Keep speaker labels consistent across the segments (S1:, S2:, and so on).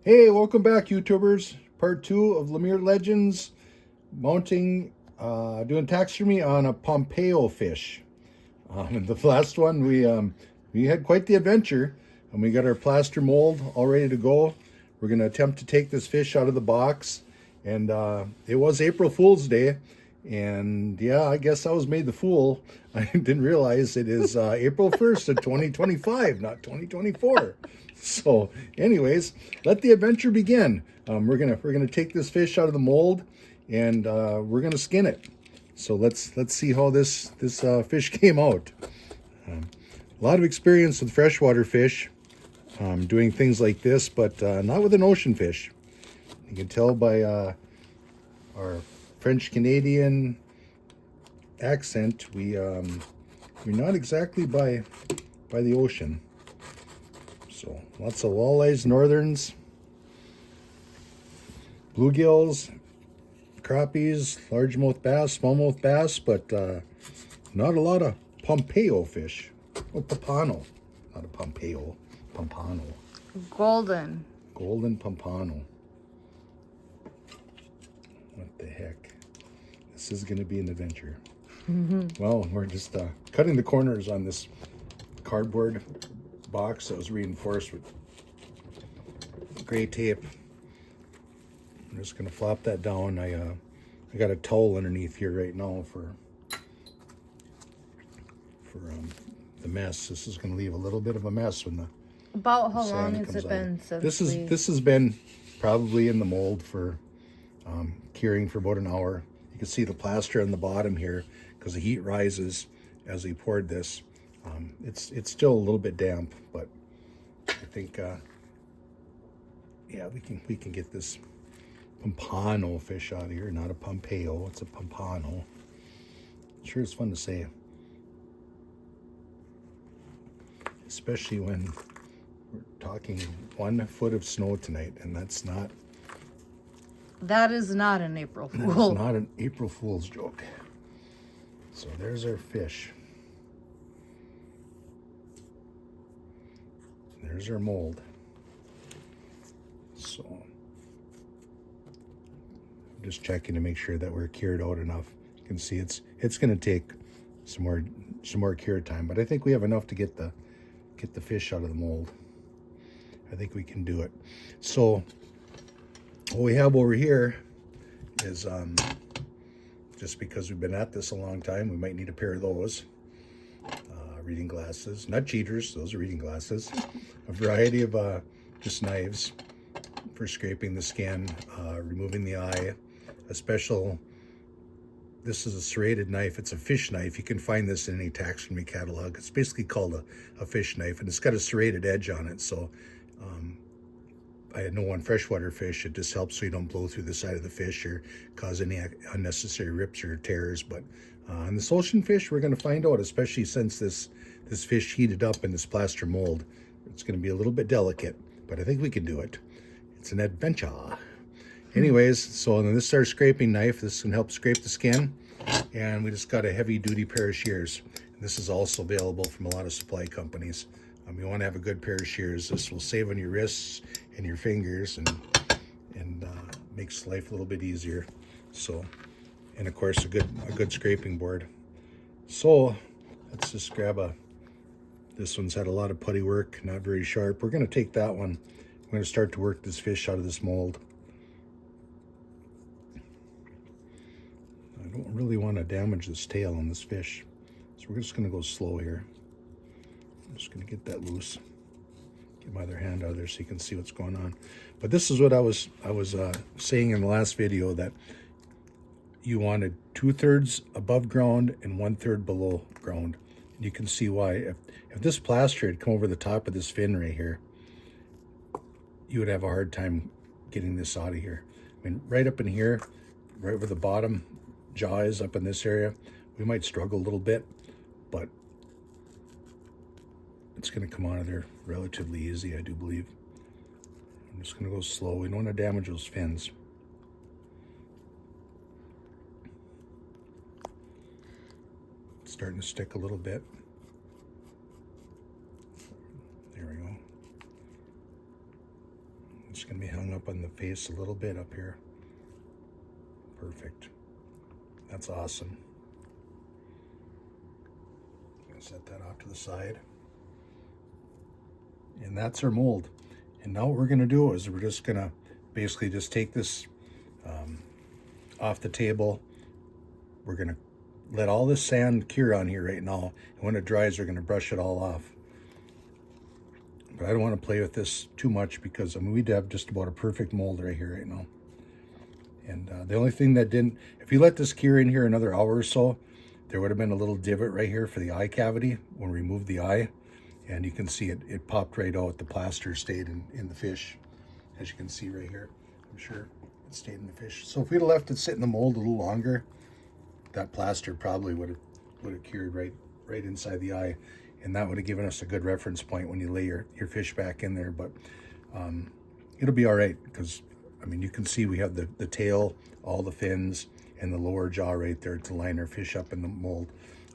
S1: Hey, welcome back, YouTubers. Part 2 of Lemire Legends, doing taxidermy on a Pompano fish. In the last one, we had quite the adventure, and we got our plaster mold all ready to go. We're going to attempt to take this fish out of the box, and it was April Fool's Day, and yeah, I guess I was made the fool. I didn't realize it is April 1st of 2025, not 2024. So, anyways, let the adventure begin. We're gonna take this fish out of the mold, and we're gonna skin it. So let's see how this fish came out. A lot of experience with freshwater fish, doing things like this, but not with an ocean fish. You can tell by our French Canadian accent, we're not exactly by the ocean. So lots of walleyes, northerns, bluegills, crappies, largemouth bass, smallmouth bass, but not a lot of Pompano fish. Oh, Pompano, not a Pompano, Pompano. Golden Pompano. What the heck? This is going to be an adventure. Well, we're just cutting the corners on this cardboard box that was reinforced with gray tape. I'm just going to flop that down. I got a towel underneath here right now for the mess. This is going to leave a little bit of a mess when the
S2: About how long
S1: sand
S2: has it
S1: comes
S2: been
S1: on.
S2: since
S1: This has been probably in the mold for curing for about an hour. You can see the plaster on the bottom here because the heat rises as we poured this. It's still a little bit damp, but I think yeah, we can get this Pompano fish out of here. Not a Pompeo, it's a Pompano. Sure, it's fun to say, especially when we're talking 1 foot of snow tonight, and
S2: That is not an April
S1: that's
S2: Fool.
S1: not an April Fool's joke. So there's our fish. There's our mold. So I'm just checking to make sure that we're cured out enough. You can see it's going to take some more cure time, but I think we have enough to get the fish out of the mold. I think we can do it. So what we have over here is just because we've been at this a long time, we might need a pair of those. Reading glasses, not cheaters, those are reading glasses. A variety of just knives for scraping the skin, removing the eye. This is a serrated knife. It's a fish knife. You can find this in any taxidermy catalog. It's basically called a fish knife, and it's got a serrated edge on it. So I know on freshwater fish, it just helps so you don't blow through the side of the fish or cause any unnecessary rips or tears. But on this ocean fish, we're going to find out, especially since this fish heated up in this plaster mold. It's going to be a little bit delicate, but I think we can do it. It's an adventure. Anyways, so then this is our scraping knife. This can help scrape the skin, and we just got a heavy-duty pair of shears. And this is also available from a lot of supply companies. You want to have a good pair of shears. This will save on your wrists and your fingers, and makes life a little bit easier. So, and of course a good scraping board. So let's just grab this one's had a lot of putty work, not very sharp. We're going to take that one. We're going to start to work this fish out of this mold. I don't really want to damage this tail on this fish, so we're just going to go slow here. I'm just going to get that loose. Get my other hand out of there so you can see what's going on. But this is what I was saying in the last video, that you wanted 2/3 above ground and 1/3 below ground. And you can see why. If this plaster had come over the top of this fin right here, you would have a hard time getting this out of here. I mean, right up in here, right where the bottom jaw is, up in this area, we might struggle a little bit, but it's going to come out of there relatively easy, I do believe. I'm just going to go slow. We don't want to damage those fins. It's starting to stick a little bit. There we go. It's going to be hung up on the face a little bit up here. Perfect. That's awesome. I'm going to set that off to the side. And that's our mold. And now what we're going to do is we're just going to basically just take this off the table. We're going to let all this sand cure on here right now. And when it dries, we're going to brush it all off. But I don't want to play with this too much because, I mean, we'd have just about a perfect mold right here right now. And the only thing that didn't, if you let this cure in here another hour or so, there would have been a little divot right here for the eye cavity when we removed the eye. And you can see it popped right out. The plaster stayed in the fish, as you can see right here. I'm sure it stayed in the fish. So if we'd have left it sit in the mold a little longer, that plaster probably would have cured right inside the eye. And that would have given us a good reference point when you lay your fish back in there. But it'll be all right because, I mean, you can see we have the tail, all the fins, and the lower jaw right there to line our fish up in the mold.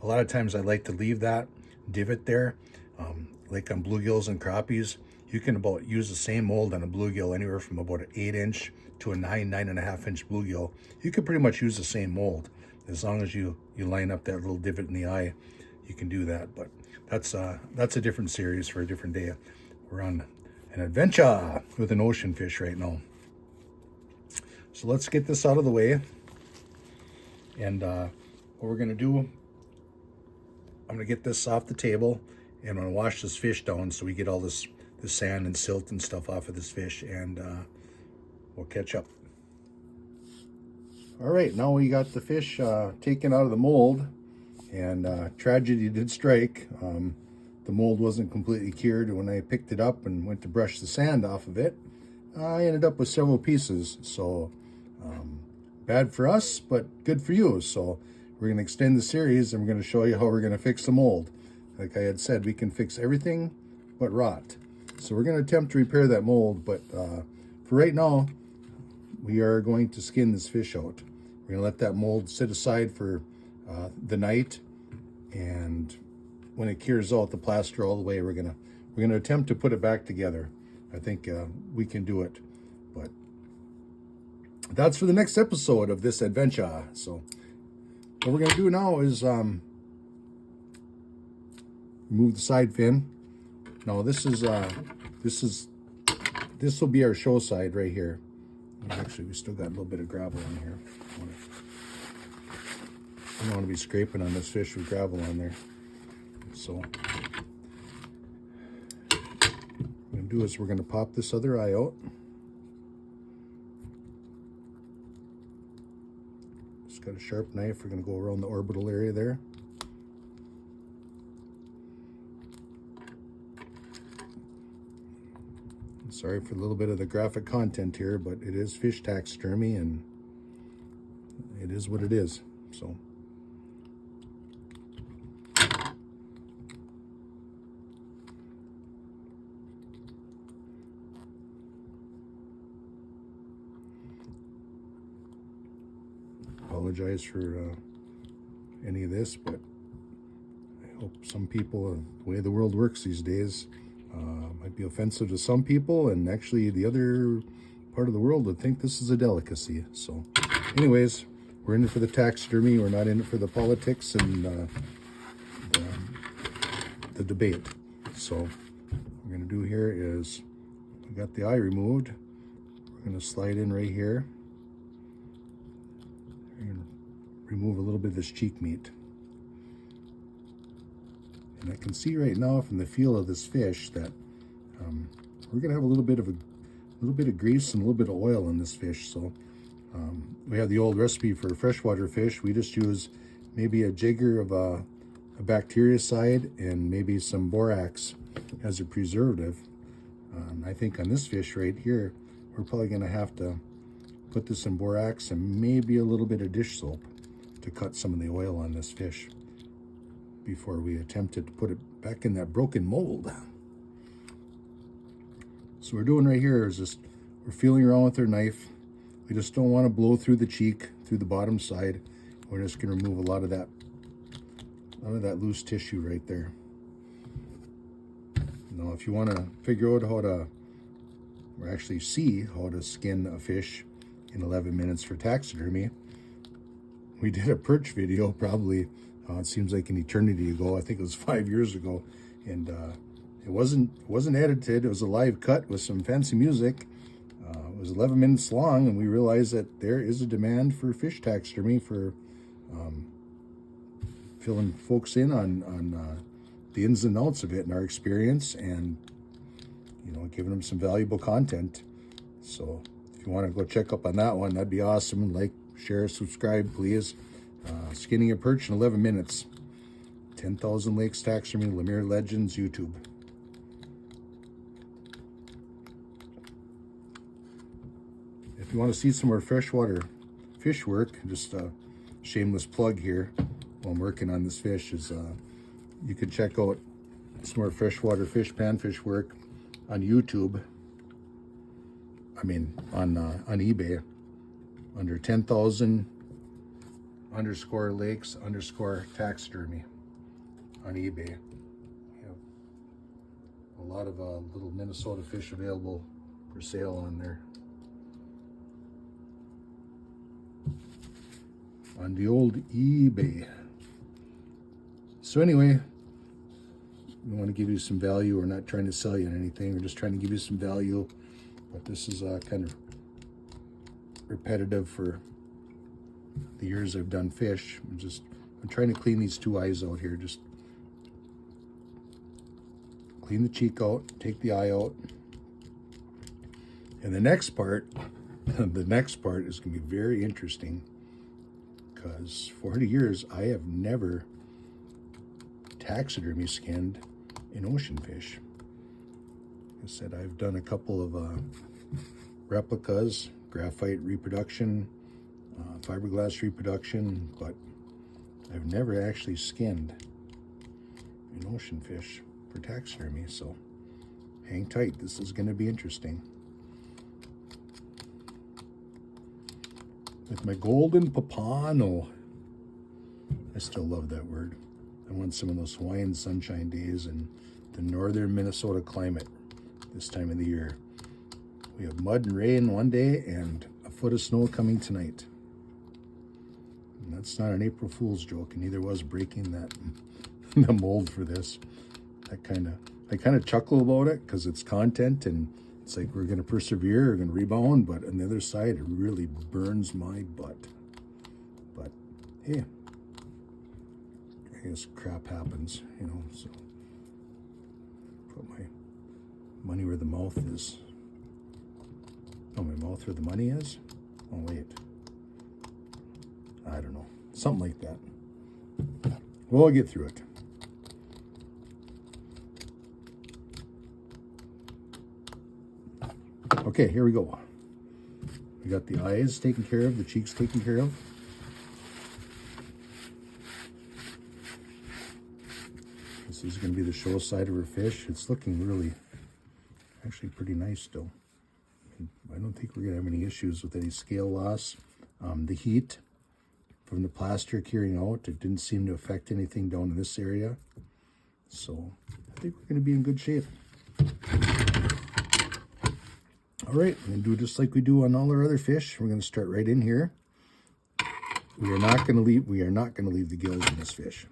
S1: A lot of times I like to leave that divot there. Like on bluegills and crappies, you can about use the same mold on a bluegill anywhere from about an 8-inch to a 9.5-inch bluegill. You could pretty much use the same mold. As long as you line up that little divot in the eye, you can do that. But that's a different series for a different day. We're on an adventure with an ocean fish right now. So let's get this out of the way. And what we're going to do, I'm going to get this off the table and I'm going to wash this fish down so we get all this sand and silt and stuff off of this fish, and we'll catch up. All right, now we got the fish taken out of the mold, and tragedy did strike. The mold wasn't completely cured, and when I picked it up and went to brush the sand off of it, I ended up with several pieces. So bad for us, but good for you. So we're going to extend the series, and we're going to show you how we're going to fix the mold. Like I had said, we can fix everything but rot. So we're going to attempt to repair that mold, but for right now, we are going to skin this fish out. We're going to let that mold sit aside for the night, and when it cures out, the plaster all the way, we're going to attempt to put it back together. I think we can do it, but that's for the next episode of this adventure. So what we're going to do now is remove the side fin. Now this will be our show side right here. Actually, we still got a little bit of gravel on here. I don't want to be scraping on this fish with gravel on there. So what we're going to do is we're going to pop this other eye out. Just got a sharp knife. We're going to go around the orbital area there. Sorry for a little bit of the graphic content here, but it is fish taxidermy and it is what it is. So apologize for any of this, but I hope some people, the way the world works these days, might be offensive to some people, and actually the other part of the world would think this is a delicacy. So anyways, we're in it for the taxidermy. We're not in it for the politics and the debate. So what we're going to do here is, we got the eye removed. We're going to slide in right here. We're going to remove a little bit of this cheek meat. And I can see right now from the feel of this fish that we're going to have a little bit of grease and a little bit of oil in this fish. So we have the old recipe for freshwater fish. We just use maybe a jigger of a bactericide and maybe some borax as a preservative. I think on this fish right here, we're probably going to have to put this in borax and maybe a little bit of dish soap to cut some of the oil on this fish before we attempted to put it back in that broken mold. So what we're doing right here is just, we're feeling around with our knife. We just don't want to blow through the cheek, through the bottom side. We're just going to remove a lot of that loose tissue right there. Now, if you want to figure out how to or actually see how to skin a fish in 11 minutes for taxidermy. We did a perch video probably, it seems like an eternity ago. I think it was 5 years ago. And it wasn't edited. It was a live cut with some fancy music. It was 11 minutes long, and we realized that there is a demand for fish taxidermy for filling folks in on the ins and outs of it and our experience, and giving them some valuable content. So if you want to go check up on that one, that'd be awesome. Like, share, subscribe, please. Skinning a perch in 11 minutes. 10,000 Lakes Taxidermy, Lemire Legends, YouTube. If you want to see some more freshwater fish work, just a shameless plug here while I'm working on this fish, is you can check out some more freshwater fish, panfish work on YouTube. I mean, on eBay under 10,000 _lakes _taxidermy on eBay. We have a lot of little Minnesota fish available for sale on there. On the old eBay. So anyway, we want to give you some value. We're not trying to sell you anything. We're just trying to give you some value. But this is kind of repetitive for the years I've done fish. I'm trying to clean these two eyes out here. Just clean the cheek out, take the eye out. And the next part is going to be very interesting, because 40 years I have never taxidermy skinned an ocean fish. Like I said, I've done a couple of replicas, graphite reproduction, fiberglass reproduction, but I've never actually skinned an ocean fish for taxidermy. So hang tight, this is going to be interesting. With my golden Pompano. I still love that word. I want some of those Hawaiian sunshine days in the northern Minnesota climate this time of the year. We have mud and rain one day and a foot of snow coming tonight. And that's not an April Fool's joke, and neither was breaking that the mold for this. I kind of chuckle about it because it's content, and it's like we're going to persevere, we're going to rebound, but on the other side, it really burns my butt. But hey, I guess crap happens, so put my money where the mouth is. Oh, my mouth where the money is? Oh, wait. I don't know. Something like that. We'll get through it. Okay, here we go. We got the eyes taken care of, the cheeks taken care of. This is going to be the show side of her fish. It's looking really, actually pretty nice still. I don't think we're going to have any issues with any scale loss. The heat from the plaster curing out, it didn't seem to affect anything down in this area. So I think we're going to be in good shape. All right, we're going to do just like we do on all our other fish. We're going to start right in here. We are not going to leave the gills in this fish.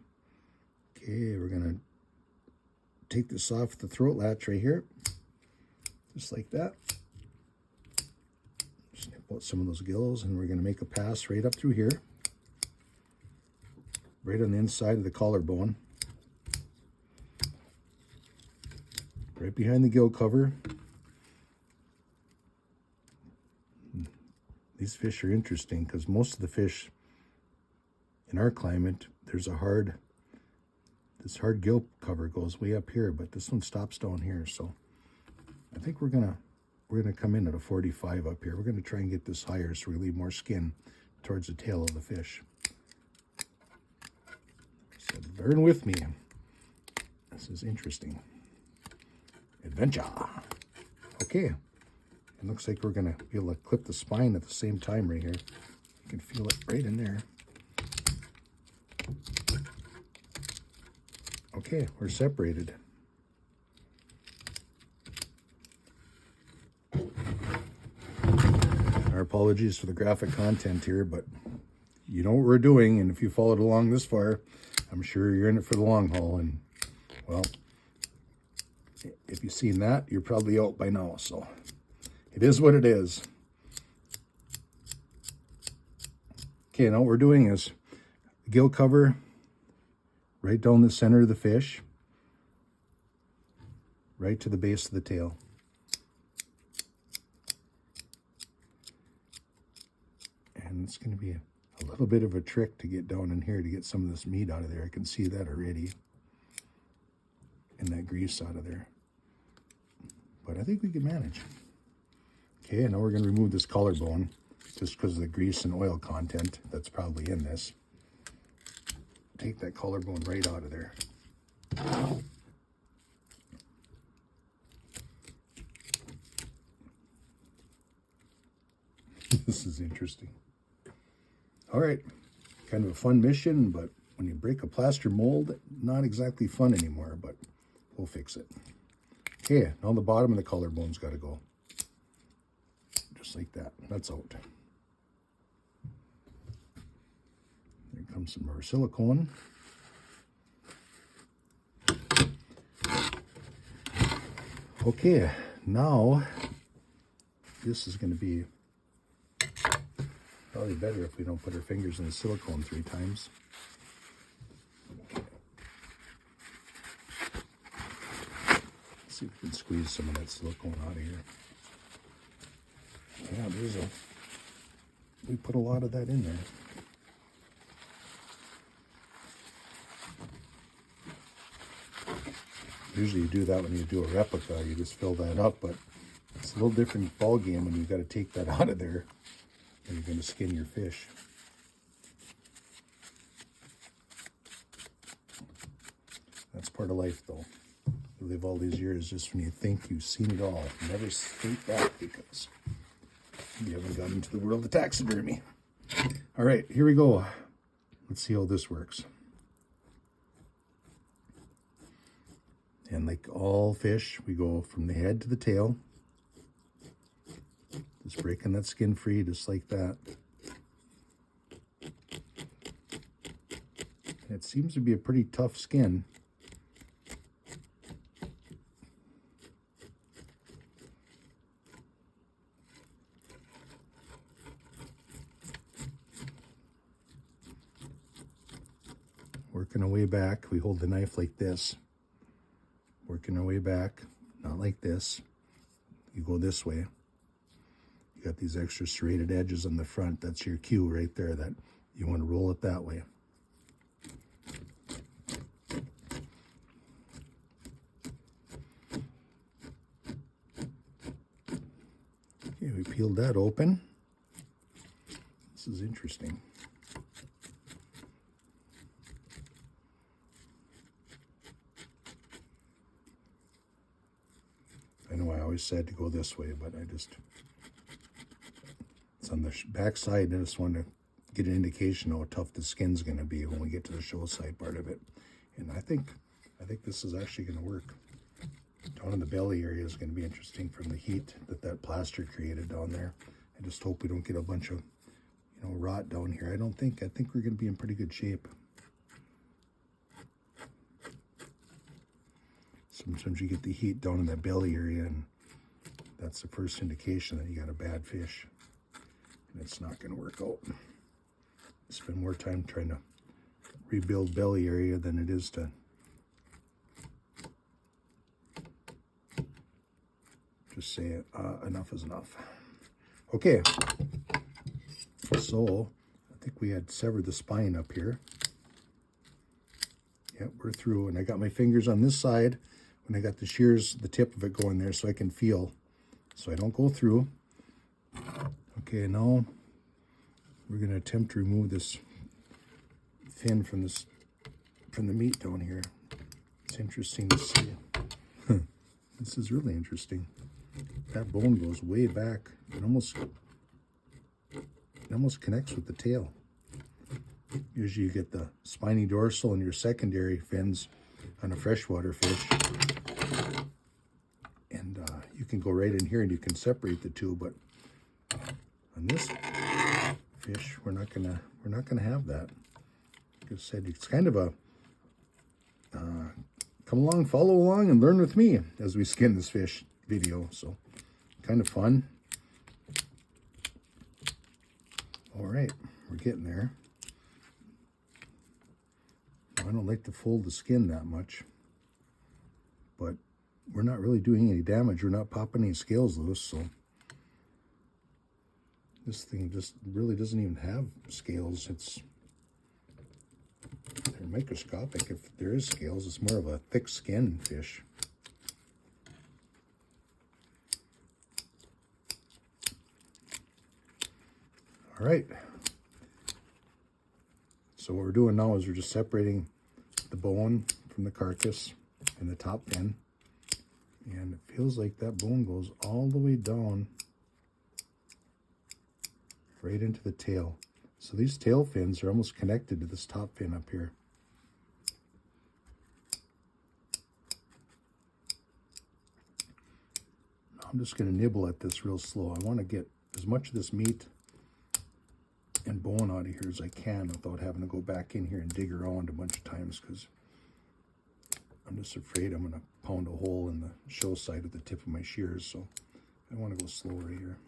S1: Okay, we're going to take this off the throat latch right here, just like that. Snip out some of those gills, and we're going to make a pass right up through here, right on the inside of the collarbone, right behind the gill cover. These fish are interesting because most of the fish in our climate, this hard gill cover goes way up here, but this one stops down here. So I think we're gonna come in at a 45 up here. We're gonna try and get this higher so we leave more skin towards the tail of the fish. So burn with me. This is interesting. Adventure. Okay. It looks like we're going to be able to clip the spine at the same time right here. You can feel it right in there. Okay, we're separated. apologies for the graphic content here, but you know what we're doing, and if you followed along this far, I'm sure you're in it for the long haul. And well, if you've seen that, you're probably out by now, so it is what it is. Okay, now what we're doing is gill cover right down the center of the fish, right to the base of the tail. And it's going to be a little bit of a trick to get down in here to get some of this meat out of there. I can see that already. And that grease out of there. But I think we can manage. Okay, now we're going to remove this collarbone just because of the grease and oil content that's probably in this. Take that collarbone right out of there. This is interesting. All right, kind of a fun mission, but when you break a plaster mold, not exactly fun anymore, but we'll fix it. Okay, now the bottom of the collarbone's got to go. Just like that. That's out. There comes some more silicone. Okay, now this is going to be probably better if we don't put our fingers in the silicone 3 times. Okay. Let's see if we can squeeze some of that silicone out of here. Yeah, we put a lot of that in there. Usually you do that when you do a replica, you just fill that up, but it's a little different ball game when you've got to take that out of there and you're going to skin your fish. That's part of life, though. You live all these years just when you think you've seen it all. Never think back because you haven't gotten into the world of taxidermy. All right, here we go. Let's see how this works. And like all fish, we go from the head to the tail. Just breaking that skin free, just like that. It seems to be a pretty tough skin. Working our way back, we hold the knife like this. Working our way back, not like this. You go this way. You got these extra serrated edges on the front. That's your cue right there that you want to roll it that way. Okay, we peeled that open. This is interesting. I know I always said to go this way, but it's on the back side. I just want to get an indication how tough the skin's going to be when we get to the show side part of it. And I think this is actually going to work. Down in the belly area is going to be interesting from the heat that plaster created down there. I just hope we don't get a bunch of, rot down here. I think we're going to be in pretty good shape. Sometimes you get the heat down in that belly area, and that's the first indication that you got a bad fish. And it's not going to work out. Spend more time trying to rebuild belly area than it is to just say enough is enough. Okay, so I think we had severed the spine up here. Yep, we're through, and I got my fingers on this side when I got the shears, the tip of it going there so I can feel, so I don't go through. Okay, now we're going to attempt to remove this fin from the meat down here. It's interesting to see. This is really interesting. That bone goes way back. It almost connects with the tail. Usually you get the spiny dorsal and your secondary fins on a freshwater fish. And you can go right in here and you can separate the two, but On this fish, we're not gonna have that. Like I said, it's kind of a come along, follow along, and learn with me as we skin this fish video. So kind of fun. All right, we're getting there. I don't like to fold the skin that much, but we're not really doing any damage. We're not popping any scales loose, so this thing just really doesn't even have scales. They're microscopic. If there is scales, it's more of a thick skin fish. All right. So what we're doing now is we're just separating the bone from the carcass and the top fin. And it feels like that bone goes all the way down right into the tail. So these tail fins are almost connected to this top fin up here. Now I'm just going to nibble at this real slow. I want to get as much of this meat and bone out of here as I can without having to go back in here and dig around a bunch of times, because I'm just afraid I'm going to pound a hole in the show side with the tip of my shears. So I want to go slower here.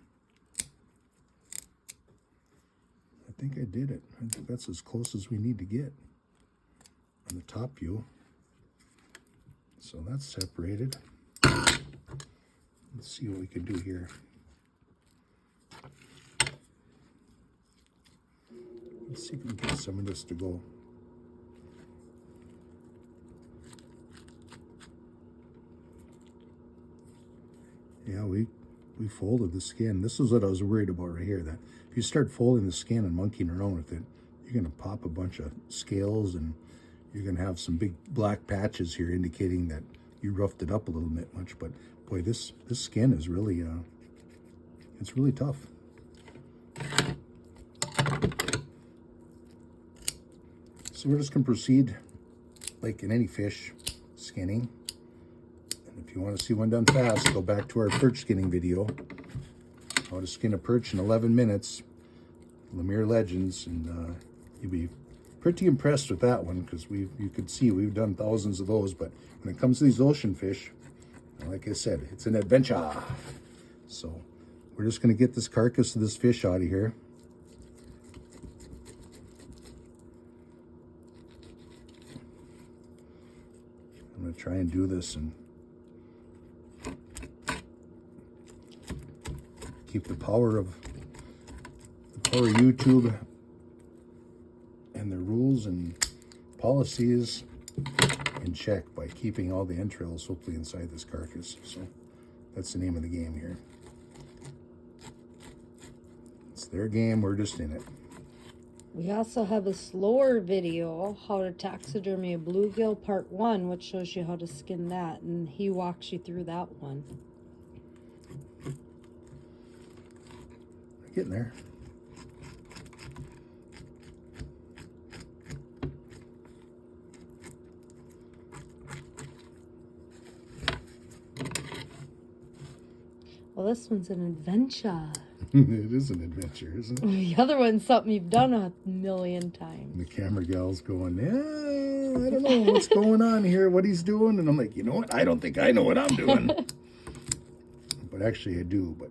S1: I think I did it. I think that's as close as we need to get on the top view. So that's separated. Let's see what we can do here. Let's see if we can get some of this to go. Yeah, we folded the skin. This is what I was worried about right here, that if you start folding the skin and monkeying around with it, you're going to pop a bunch of scales and you're going to have some big black patches here indicating that you roughed it up a little bit much. But boy, this skin is really, it's really tough. So we're just going to proceed like in any fish skinning. And if you want to see one done fast, go back to our perch skinning video. How to skin a perch in 11 minutes. Lemire Legends. And you'll be pretty impressed with that one, because you could see we've done thousands of those. But when it comes to these ocean fish, like I said, it's an adventure. So we're just going to get this carcass of this fish out of here. I'm going to try and do this and keep the power of YouTube and the rules and policies in check by keeping all the entrails hopefully inside this carcass. So that's the name of the game here. It's their game, we're just in it.
S2: We also have a slower video, how to taxidermy a bluegill part 1, which shows you how to skin that, and he walks you through that one.
S1: We're getting there.
S2: Well, this one's an adventure.
S1: It is an adventure, isn't it?
S2: The other one's something you've done 1,000,000 times.
S1: And the camera gal's going, yeah, I don't know what's going on here, what he's doing. And I'm like, you know what? I don't think I know what I'm doing. But actually I do. But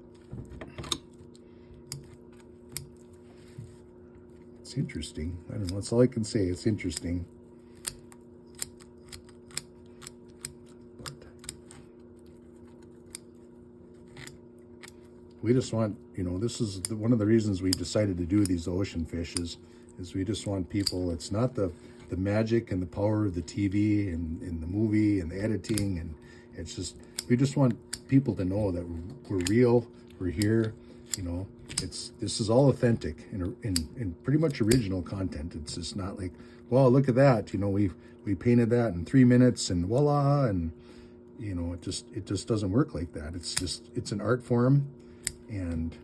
S1: it's interesting. I don't know. That's all I can say. It's interesting. We just want, this is one of the reasons we decided to do these ocean fish is we just want people, it's not the magic and the power of the TV and the movie and the editing, and it's just, we just want people to know that we're real, we're here, this is all authentic and pretty much original content. It's just not like, well, look at that, we painted that in 3 minutes and voila, and it just doesn't work like that. It's an art form. And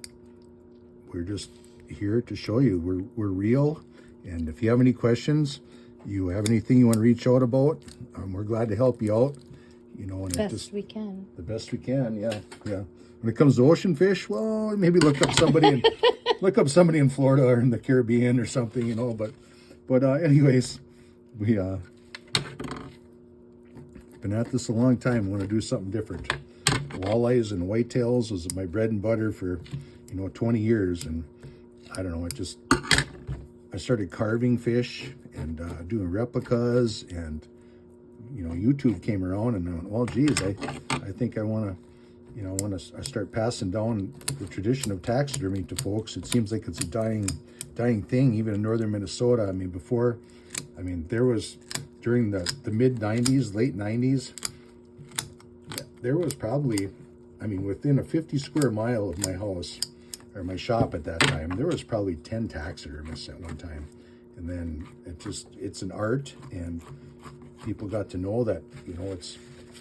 S1: we're just here to show you we're real. And if you have any questions, you have anything you want to reach out about, we're glad to help you out. And
S2: Best we can.
S1: The best we can, yeah. When it comes to ocean fish, well, maybe look up somebody and look up somebody in Florida or in the Caribbean or something, you know. But anyways, we been at this a long time. Want to do something different. Walleyes and whitetails was my bread and butter for 20 years, and I don't know. I started carving fish and doing replicas, and YouTube came around, and I went, well, geez, I think I want to I start passing down the tradition of taxidermy to folks. It seems like it's a dying thing, even in northern Minnesota. There was during the mid 90s, late 90s, there was probably, within a 50 square mile of my house or my shop at that time, there was probably 10 taxidermists at one time. And then it's an art, and people got to know that,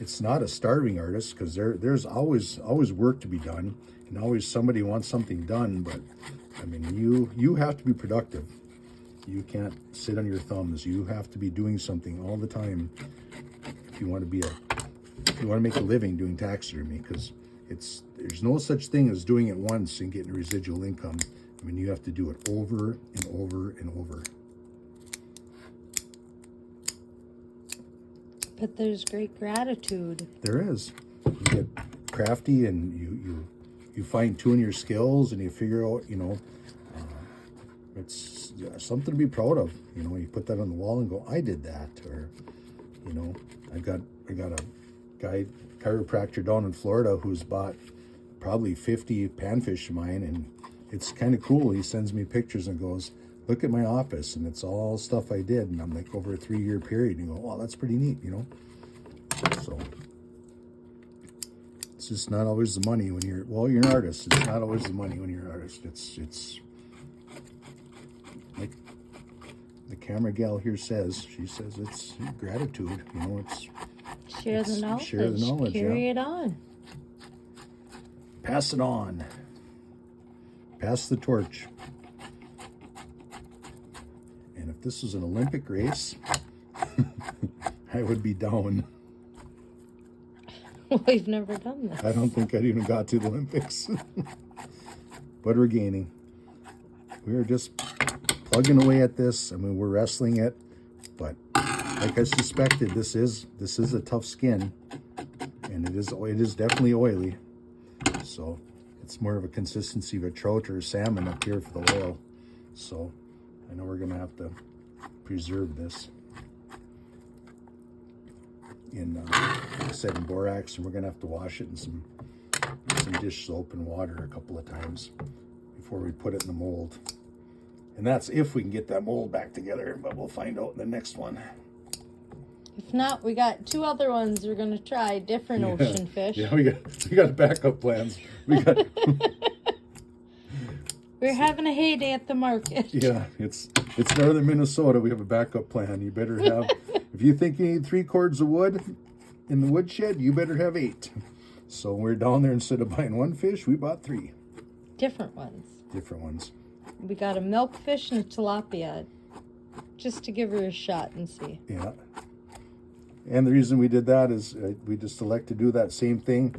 S1: it's not a starving artist, because there's always work to be done, and always somebody wants something done. But you have to be productive. You can't sit on your thumbs. You have to be doing something all the time if you want to make a living doing taxidermy, because there's no such thing as doing it once and getting residual income. You have to do it over and over and over.
S2: But there's great gratitude.
S1: There is. You get crafty, and you fine tune your skills, and you figure out, it's something to be proud of. You put that on the wall and go, I did that. Or, I got a guy, chiropractor down in Florida, who's bought probably 50 panfish of mine, and it's kind of cool. He sends me pictures and goes, look at my office, and it's all stuff I did. And I'm like, over a 3-year period, and you go, wow, that's pretty neat, So it's just not always the money when you're an artist. It's not always the money when you're an artist. It's like the camera gal here says. She says it's gratitude. It's
S2: share the knowledge.
S1: Share the knowledge.
S2: Carry it on.
S1: Pass it on. Pass the torch. And if this was an Olympic race, I would be down.
S2: We've never done this.
S1: I don't think I'd even got to the Olympics. But we're gaining. We're just plugging away at this. We're wrestling it. But like I suspected, this is a tough skin. And it is definitely oily. So it's more of a consistency of a trout or a salmon up here for the oil. So I know we're going to have to preserve this in borax, and we're going to have to wash it in some dish soap and water a couple of times before we put it in the mold. And that's if we can get that mold back together, but we'll find out in the next one.
S2: If not, we got 2 other ones we're going to try, different ocean fish.
S1: Yeah, we got backup plans.
S2: We're having a heyday at the market.
S1: Yeah, it's northern Minnesota. We have a backup plan. You better have, if you think you need 3 cords of wood in the woodshed, you better have 8. So we're down there, instead of buying 1 fish, we bought 3.
S2: Different ones. We got a milkfish and a tilapia, just to give her a shot and see.
S1: Yeah. And the reason we did that is we just elect to do that same thing.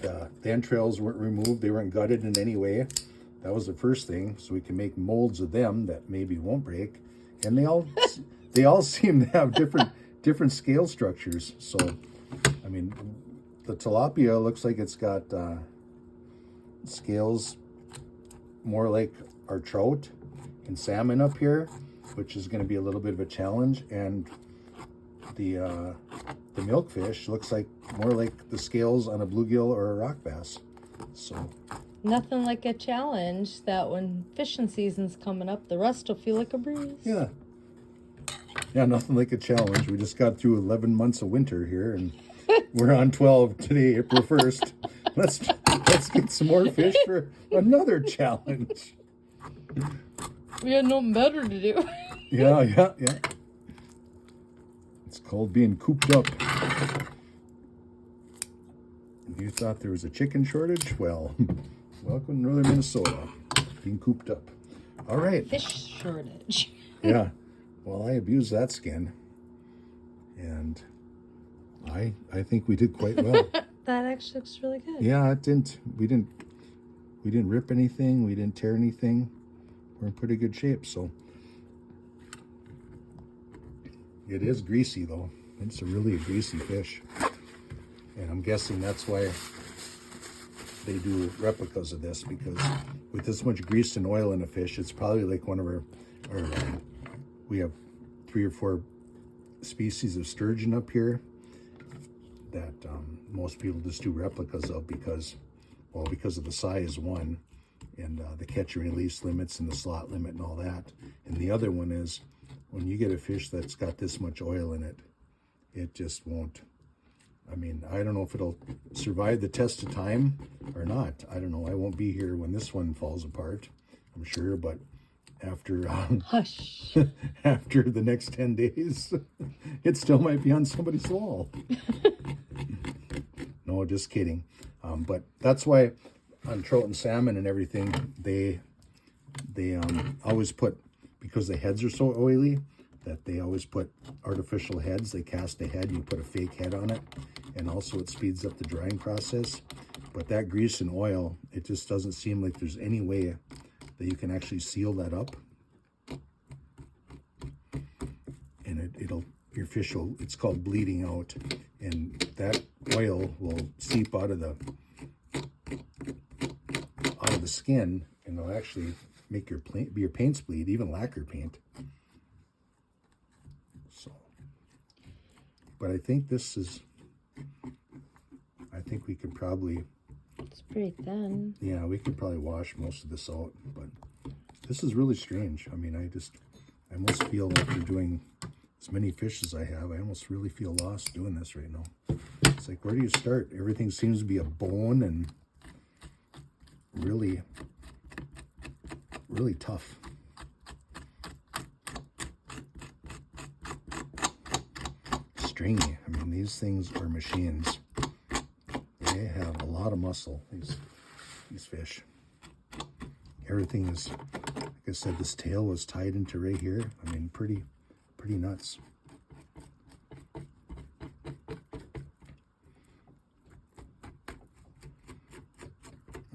S1: The entrails weren't removed. They weren't gutted in any way. That was the first thing. So we can make molds of them that maybe won't break. And they all seem to have different scale structures. So, the tilapia looks like it's got scales more like our trout and salmon up here, which is going to be a little bit of a challenge. And the milkfish looks like more like the scales on a bluegill or a rock bass. So
S2: nothing like a challenge that when fishing season's coming up, the rest will feel like a breeze.
S1: Yeah, nothing like a challenge. We just got through 11 months of winter here, and we're on 12 today, April 1st. Let's get some more fish for another challenge.
S2: We had nothing better to do.
S1: Yeah. It's called being cooped up. If you thought there was a chicken shortage, well, welcome to northern Minnesota. Being cooped up. All right.
S2: Fish shortage.
S1: Yeah. Well, I abused that skin. And I think we did quite well.
S2: That actually looks really good.
S1: Yeah, we we didn't rip anything, we didn't tear anything. We're in pretty good shape. So it is greasy though. It's really a greasy fish, and I'm guessing that's why they do replicas of this, because with this much grease and oil in a fish, it's probably like one of our we have 3 or 4 species of sturgeon up here that most people just do replicas of because of the size, one, and the catch and release limits and the slot limit and all that. And the other one is when you get a fish that's got this much oil in it, it just won't. I mean, I don't know if it'll survive the test of time or not. I don't know. I won't be here when this one falls apart, I'm sure, but after
S2: Hush.
S1: after the next 10 days, it still might be on somebody's wall. No, just kidding. But that's why on trout and salmon and everything, they always put, because the heads are so oily, that they always put artificial heads. They cast a head, you put a fake head on it, and also it speeds up the drying process. But that grease and oil, it just doesn't seem like there's any way that you can actually seal that up. And your fish will, it's called bleeding out, and that oil will seep out of the skin, and it'll actually make your paints bleed, even lacquer paint. So, but I think we could probably,
S2: It's pretty thin.
S1: yeah, we could probably wash most of this out, but this is really strange. I mean, I almost feel like after doing as many fish as I have, I almost really feel lost doing this right now. It's like, where do you start? Everything seems to be a bone and really, really tough. Stringy. I mean, these things are machines. They have a lot of muscle, these fish. Everything is, like I said, this tail was tied into right here. I mean, pretty nuts.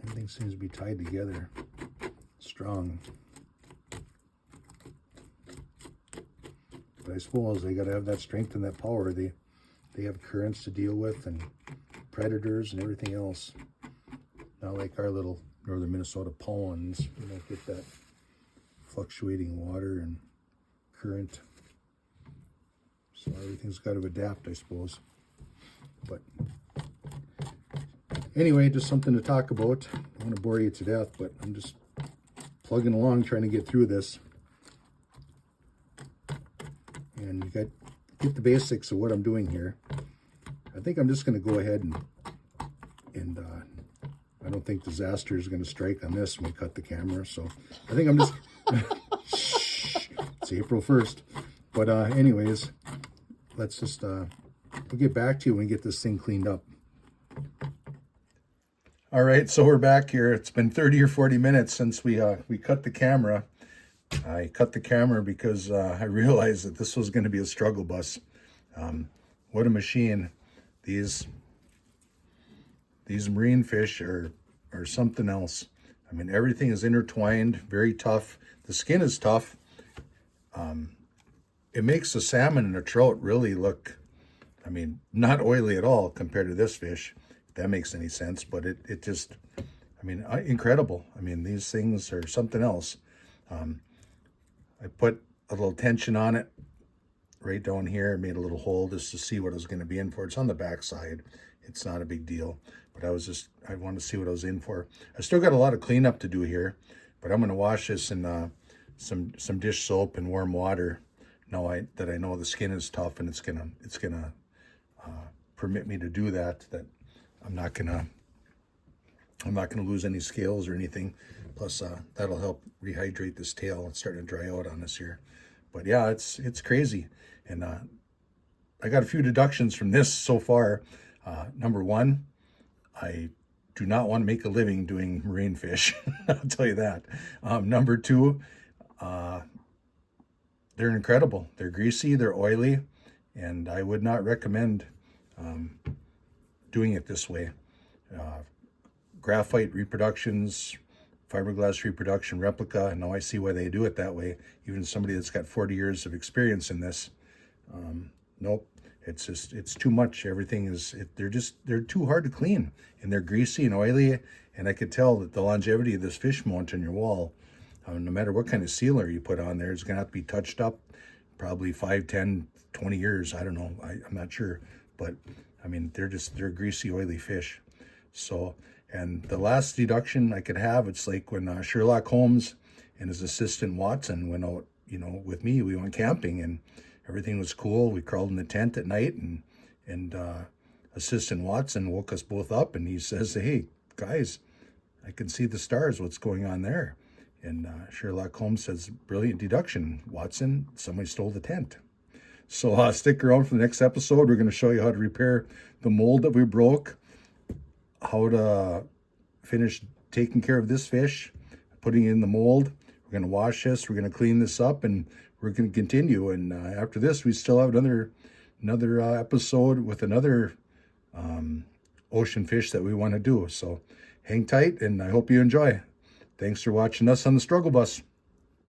S1: Everything seems to be tied together, strong. But I suppose they got to have that strength and that power. They have currents to deal with and predators and everything else. Not like our little northern Minnesota ponds. You don't get that fluctuating water and current. So everything's got to adapt, I suppose. But anyway, just something to talk about. I don't want to bore you to death, but I'm just plugging along trying to get through this. And you get the basics of what I'm doing here. I think I'm just going to go ahead and I don't think disaster is going to strike on this when we cut the camera. So I think I'm just, shh, it's April 1st. But anyways, let's just, we'll get back to you when we get this thing cleaned up. All right, so we're back here. It's been 30 or 40 minutes since we cut the camera. I cut the camera because I realized that this was going to be a struggle bus. What a machine. These marine fish are something else. I mean, everything is intertwined, very tough. The skin is tough. It makes the salmon and the trout really look, I mean, not oily at all compared to this fish, if that makes any sense. But it just, I mean, incredible. I mean, these things are something else. I put a little tension on it right down here. I made a little hole just to see what I was going to be in for. It's on the back side. It's not a big deal, but I wanted to see what I was in for. I still got a lot of cleanup to do here, but I'm going to wash this in some dish soap and warm water. Now that I know the skin is tough and it's gonna permit me to do that. That I'm not gonna lose any scales or anything. Plus, that'll help rehydrate this tail. It's starting to dry out on us here. But yeah, it's crazy. And I got a few deductions from this so far. Number one, I do not want to make a living doing marine fish. I'll tell you that. Number two, they're incredible. They're greasy, they're oily, and I would not recommend doing it this way. graphite reproductions, fiberglass reproduction, replica, and now I see why they do it that way. Even somebody that's got 40 years of experience in this. Nope, it's too much. Everything is, they're too hard to clean, and they're greasy and oily, and I could tell that the longevity of this fish mount on your wall, no matter what kind of sealer you put on there, it's going to have to be touched up probably 5, 10, 20 years. I don't know. I'm not sure. But, I mean, they're greasy, oily fish. So, and the last deduction I could have, it's like when Sherlock Holmes and his assistant Watson went out, with me. We went camping, and everything was cool. We crawled in the tent at night, and Assistant Watson woke us both up, and he says, "Hey, guys, I can see the stars. What's going on there?" And Sherlock Holmes says, "Brilliant deduction, Watson. Somebody stole the tent." So stick around for the next episode. We're going to show you how to repair the mold that we broke, how to finish taking care of this fish, putting it in the mold. We're going to wash this. We're going to clean this up, and we're going to continue. And after this, we still have another episode with another ocean fish that we want to do. So hang tight, and I hope you enjoy. Thanks for watching us on the Struggle Bus.